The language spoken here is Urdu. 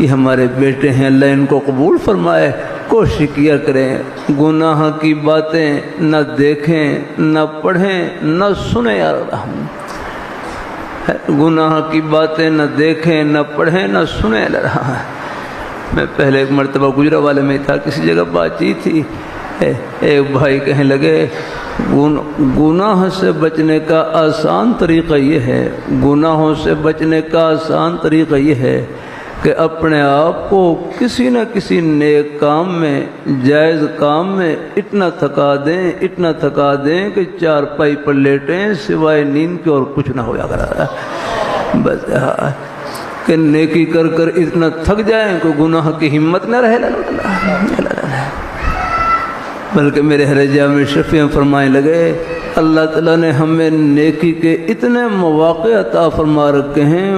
یہ ہمارے بیٹے ہیں، اللہ ان کو قبول فرمائے۔ کوشش کیا کریں گناہ کی باتیں نہ دیکھیں، نہ پڑھیں، نہ سنیں۔ یار گناہ کی باتیں نہ دیکھیں، نہ پڑھیں، نہ سنیں۔ میں پہلے ایک مرتبہ گجرا والے میں تھا، کسی جگہ بات چیت تھی، ایک بھائی کہنے لگے گناہ سے بچنے کا آسان طریقہ یہ ہے، گناہوں سے بچنے کا آسان طریقہ یہ ہے کہ اپنے آپ کو کسی نہ کسی نیک کام میں، جائز کام میں اتنا تھکا دیں کہ چارپائی پر لیٹیں، سوائے نیند کے اور کچھ نہ ہویا کرا بس، کہ نیکی کر کر اتنا تھک جائیں کہ گناہ کی ہمت نہ رہے۔ بلکہ میرے حرجہ میں شفیع فرمائے لگے اللہ تعالیٰ نے ہمیں نیکی کے اتنے مواقع عطا فرما رکھے ہیں،